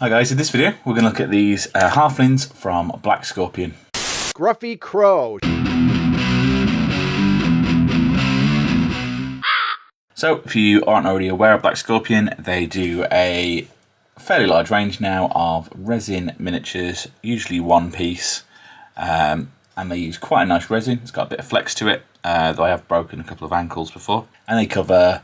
Hi guys, in this video we're going to look at these Halflings from Black Scorpion. Scruffy Crow. So if you aren't already aware of Black Scorpion, they do a fairly large range now of resin miniatures, usually one piece, and they use quite a nice resin. It's got a bit of flex to it, though I have broken a couple of ankles before. And they cover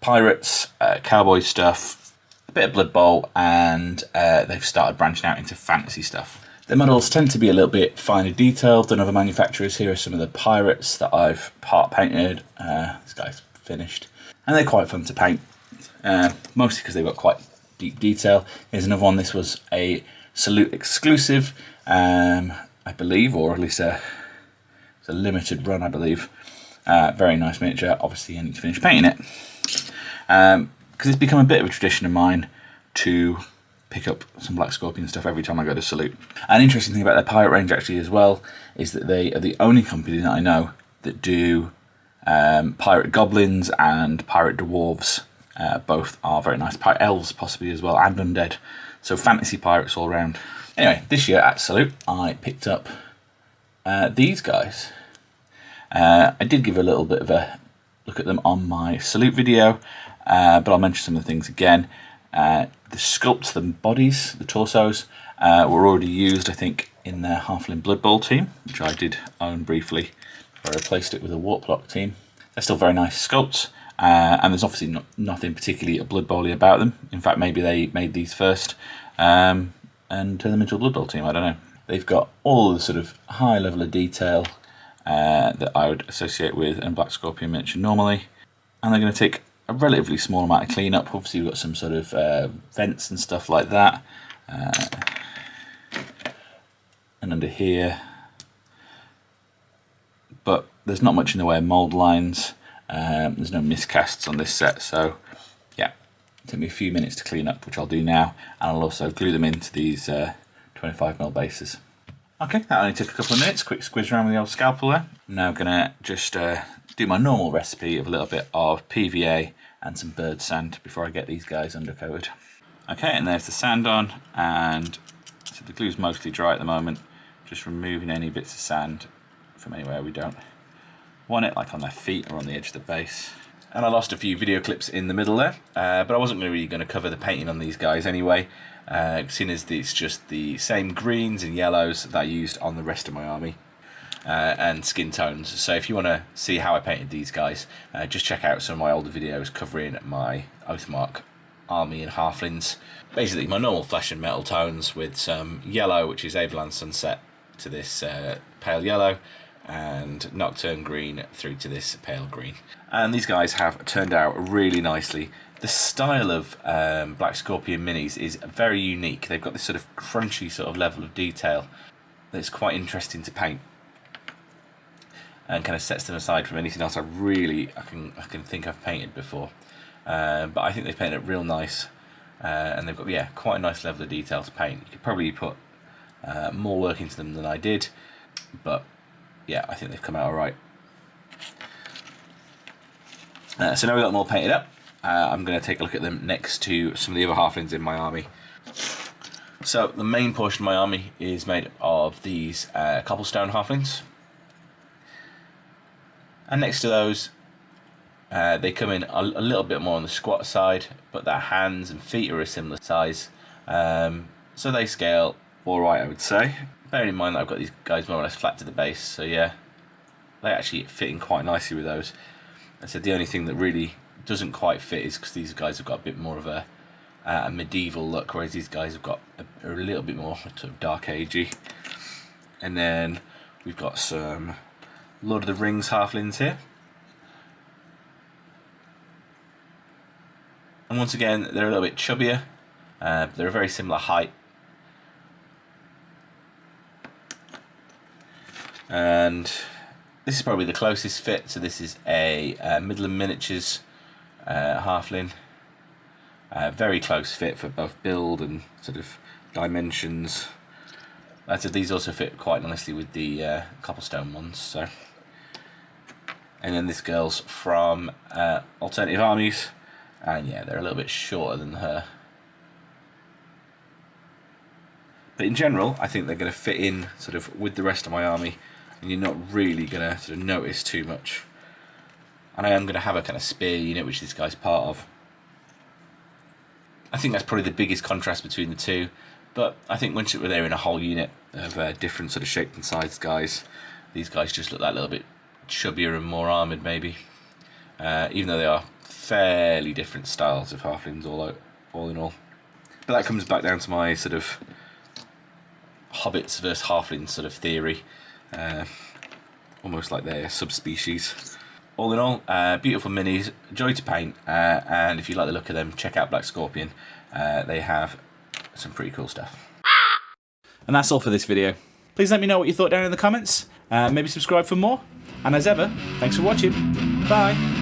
pirates, cowboy stuff, a bit of Blood Bowl, and they've started branching out into fantasy stuff. The models tend to be a little bit finer detailed than other manufacturers. Here are some of the pirates that I've part painted. This guy's finished, and they're quite fun to paint, mostly because they've got quite deep detail. Here's another one. This was a Salute exclusive, I believe, or at least it's a limited run, I believe. Very nice miniature. Obviously I need to finish painting it, because it's become a bit of a tradition of mine to pick up some Black Scorpion stuff every time I go to Salute. An interesting thing about their pirate range actually as well is that they are the only company that I know that do pirate goblins and pirate dwarves. Both are very nice. Pirate elves possibly as well, and undead. So fantasy pirates all around. Anyway, this year at Salute I picked up these guys. I did give a little bit of a look at them on my Salute video, but I'll mention some of the things again. The sculpts, the bodies, the torsos were already used, I think, in their Halfling Blood Bowl team, which I did own briefly before I replaced it with a Warplock team. They're still very nice sculpts, and there's obviously nothing particularly Blood Bowl-y about them. In fact, maybe they made these first and turned them into a Blood Bowl team, I don't know. They've got all the sort of high level of detail that I would associate with a Black Scorpion miniature normally, and they're going to take a relatively small amount of cleanup. Obviously we've got some sort of vents and stuff like that, and under here, but there's not much in the way of mould lines. There's no miscasts on this set, so yeah, it'll take me a few minutes to clean up, which I'll do now, and I'll also glue them into these 25mm bases. Okay, that only took a couple of minutes. Quick squiz around with the old scalpel there. I'm now gonna just do my normal recipe of a little bit of PVA and some bird sand before I get these guys undercoated. Okay, and there's the sand on, and so the glue's mostly dry at the moment. Just removing any bits of sand from anywhere we don't want it, like on their feet or on the edge of the base. And I lost a few video clips in the middle there, but I wasn't really going to cover the painting on these guys anyway, seeing as it's just the same greens and yellows that I used on the rest of my army. And skin tones. So if you want to see how I painted these guys, just check out some of my older videos covering my Oathmark army and halflings. Basically my normal flesh and metal tones with some yellow, which is Avalan Sunset, to this pale yellow, and Nocturne green through to this pale green. And these guys have turned out really nicely. The style of Black Scorpion minis is very unique. They've got this sort of crunchy sort of level of detail that's quite interesting to paint, and kind of sets them aside from anything else I can think I've painted before. But I think they've painted it real nice, and they've got quite a nice level of detail to paint. You could probably put more work into them than I did, but yeah, I think they've come out alright. So now we've got them all painted up, I'm going to take a look at them next to some of the other halflings in my army. So the main portion of my army is made of these cobblestone halflings. And next to those, they come in a little bit more on the squat side, but their hands and feet are a similar size. So they scale alright, I would say. Bearing in mind that I've got these guys more or less flat to the base, so yeah, they actually fit in quite nicely with those. I said the only thing that really doesn't quite fit is because these guys have got a bit more of a medieval look, whereas these guys have got a little bit more sort of dark agey. And then we've got some Lord of the Rings halflings here, and once again they're a little bit chubbier, they're a very similar height, and this is probably the closest fit. So this is a Midland Miniatures halfling, very close fit for both build and sort of dimensions. I said these also fit quite nicely with the cobblestone ones. So, and then this girl's from Alternative Armies, and yeah, they're a little bit shorter than her. But in general, I think they're going to fit in sort of with the rest of my army, and you're not really going to sort of notice too much. And I am going to have a kind of spear unit, which this guy's part of. I think that's probably the biggest contrast between the two. But I think once we're there in a whole unit of different sort of shaped and sized guys, these guys just look that little bit chubbier and more armoured maybe. Even though they are fairly different styles of halflings all in all. But that comes back down to my sort of hobbits versus halflings sort of theory. Almost like they're subspecies. All in all, beautiful minis, joy to paint, and if you like the look of them, check out Black Scorpion. They have some pretty cool stuff. And that's all for this video. Please let me know what you thought down in the comments. Maybe subscribe for more. And as ever, thanks for watching. Bye.